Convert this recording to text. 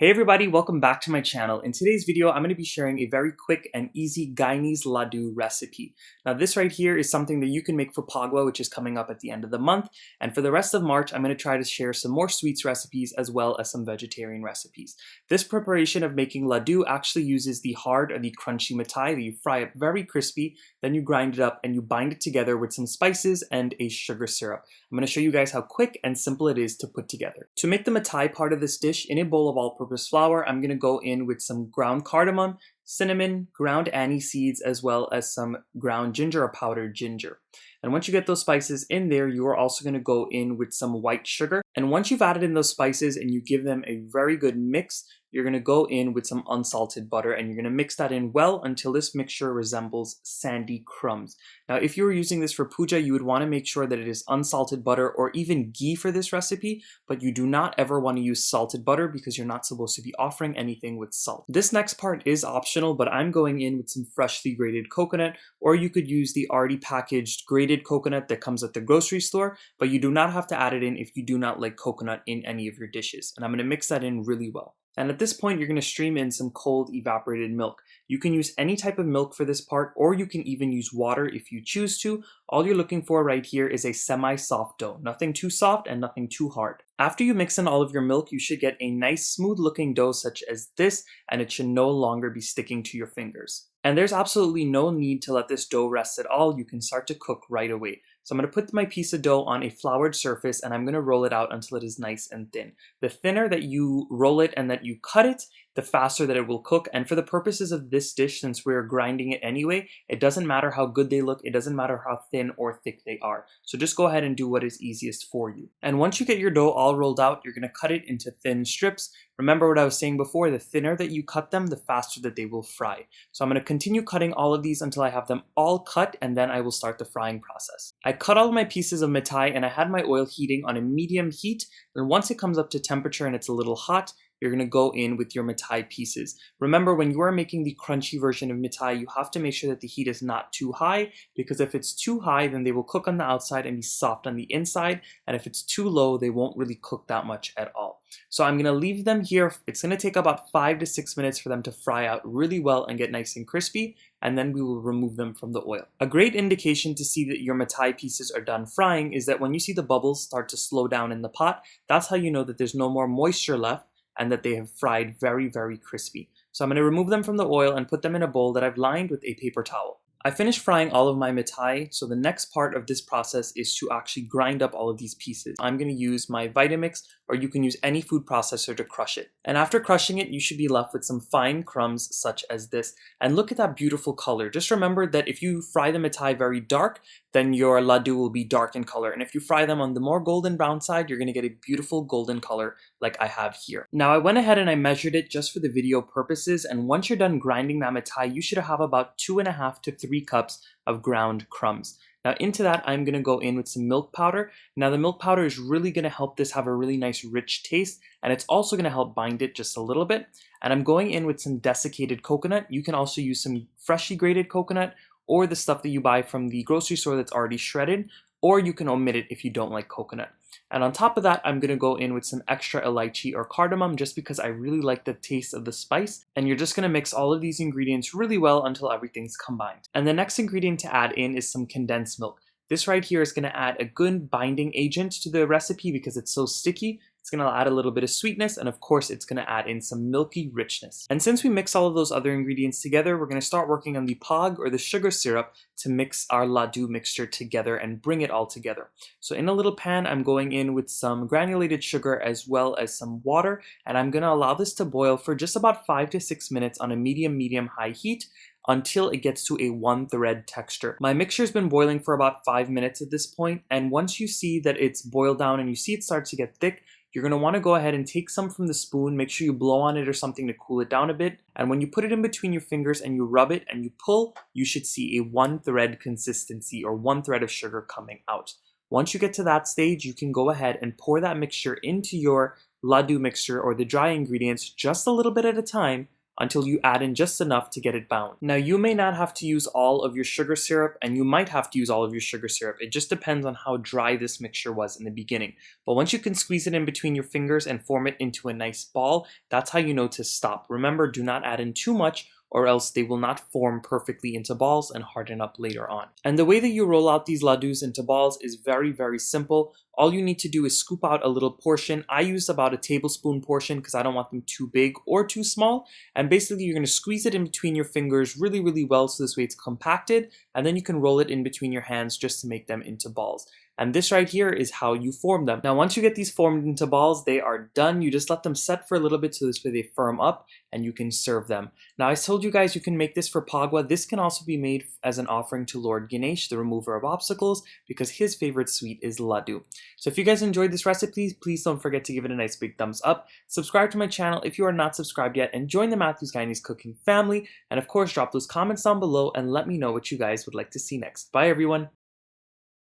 Hey everybody, welcome back to my channel. In today's video, I'm going to be sharing a very quick and easy Guyanese Ladoo recipe. Now this right here is something that you can make for paag, which is coming up at the end of the month. And for the rest of March, I'm going to try to share some more sweets recipes as well as some vegetarian recipes. This preparation of making Ladoo actually uses the hard or the crunchy mithai that you fry up very crispy, then you grind it up and you bind it together with some spices and a sugar syrup. I'm going to show you guys how quick and simple it is to put together. To make the mithai part of this dish, in a bowl of all-purpose flour, I'm going to go in with some ground cardamom, cinnamon, ground anise seeds, as well as some ground ginger or powdered ginger. And once you get those spices in there, you are also going to go in with some white sugar. And once you've added in those spices and you give them a very good mix, you're going to go in with some unsalted butter and you're going to mix that in well until this mixture resembles sandy crumbs. Now, if you were using this for puja, you would want to make sure that it is unsalted butter or even ghee for this recipe, but you do not ever want to use salted butter because you're not supposed to be offering anything with salt. This next part is optional, but I'm going in with some freshly grated coconut, or you could use the already packaged grated coconut that comes at the grocery store, but you do not have to add it in if you do not like coconut in any of your dishes. And I'm going to mix that in really well. And at this point, you're going to stream in some cold evaporated milk. You can use any type of milk for this part, or you can even use water if you choose to. All you're looking for right here is a semi-soft dough. Nothing too soft and nothing too hard. After you mix in all of your milk, you should get a nice smooth looking dough such as this, and it should no longer be sticking to your fingers. And there's absolutely no need to let this dough rest at all. You can start to cook right away. So I'm going to put my piece of dough on a floured surface and I'm going to roll it out until it is nice and thin. The thinner that you roll it and that you cut it, the faster that it will cook. And for the purposes of this dish, since we're grinding it anyway, it doesn't matter how good they look. It doesn't matter how thin or thick they are. So just go ahead and do what is easiest for you. And once you get your dough all rolled out, you're going to cut it into thin strips. Remember what I was saying before, the thinner that you cut them, the faster that they will fry. So I'm going to continue cutting all of these until I have them all cut, and then I will start the frying process. I cut all of my pieces of mithai and I had my oil heating on a medium heat. And once it comes up to temperature and it's a little hot, you're going to go in with your mithai pieces. Remember, when you are making the crunchy version of mithai, you have to make sure that the heat is not too high, because if it's too high, then they will cook on the outside and be soft on the inside. And if it's too low, they won't really cook that much at all. So I'm going to leave them here. It's going to take about 5 to 6 minutes for them to fry out really well and get nice and crispy, and then we will remove them from the oil. A great indication to see that your mithai pieces are done frying is that when you see the bubbles start to slow down in the pot, that's how you know that there's no more moisture left and that they have fried very, very crispy. So I'm going to remove them from the oil and put them in a bowl that I've lined with a paper towel. I finished frying all of my mithai, so the next part of this process is to actually grind up all of these pieces. I'm going to use my Vitamix, or you can use any food processor to crush it. And after crushing it, you should be left with some fine crumbs such as this. And look at that beautiful color. Just remember that if you fry the mithai very dark, then your ladoo will be dark in color. And if you fry them on the more golden brown side, you're going to get a beautiful golden color like I have here. Now I went ahead and I measured it just for the video purposes, and once you're done grinding that mithai, you should have about 2.5 to 3 cups of ground crumbs. Now into that, I'm going to go in with some milk powder. Now the milk powder is really going to help this have a really nice rich taste, and it's also going to help bind it just a little bit. And I'm going in with some desiccated coconut. You can also use some freshly grated coconut or the stuff that you buy from the grocery store that's already shredded, or you can omit it if you don't like coconut. And on top of that, I'm going to go in with some extra elaichi or cardamom just because I really like the taste of the spice. And you're just going to mix all of these ingredients really well until everything's combined. And the next ingredient to add in is some condensed milk. This right here is going to add a good binding agent to the recipe because it's so sticky. It's going to add a little bit of sweetness, and of course it's going to add in some milky richness. And since we mix all of those other ingredients together, we're going to start working on the paag or the sugar syrup to mix our ladoo mixture together and bring it all together. So in a little pan, I'm going in with some granulated sugar as well as some water, and I'm going to allow this to boil for just about 5 to 6 minutes on a medium-high heat until it gets to a one-thread texture. My mixture's been boiling for about 5 minutes at this point, and once you see that it's boiled down and you see it start to get thick, you're going to want to go ahead and take some from the spoon, make sure you blow on it or something to cool it down a bit, and when you put it in between your fingers and you rub it and you pull, you should see a one-thread consistency or one thread of sugar coming out. Once you get to that stage, you can go ahead and pour that mixture into your ladoo mixture or the dry ingredients just a little bit at a time until you add in just enough to get it bound. Now you may not have to use all of your sugar syrup, and you might have to use all of your sugar syrup. It just depends on how dry this mixture was in the beginning. But once you can squeeze it in between your fingers and form it into a nice ball, that's how you know to stop. Remember, do not add in too much, or else they will not form perfectly into balls and harden up later on. And the way that you roll out these ladoos into balls is very, very simple. All you need to do is scoop out a little portion. I used about a tablespoon portion because I don't want them too big or too small. And basically you're going to squeeze it in between your fingers really, really well so this way it's compacted, and then you can roll it in between your hands just to make them into balls. And this right here is how you form them. Now once you get these formed into balls, they are done. You just let them set for a little bit so this way they firm up and you can serve them. Now I told you guys you can make this for Phagwah. This can also be made as an offering to Lord Ganesh, the remover of obstacles, because his favorite sweet is Ladoo. So if you guys enjoyed this recipe, please don't forget to give it a nice big thumbs up. Subscribe to my channel if you are not subscribed yet, and join the Matthew's Guyanese cooking family. And of course, drop those comments down below and let me know what you guys would like to see next. Bye everyone!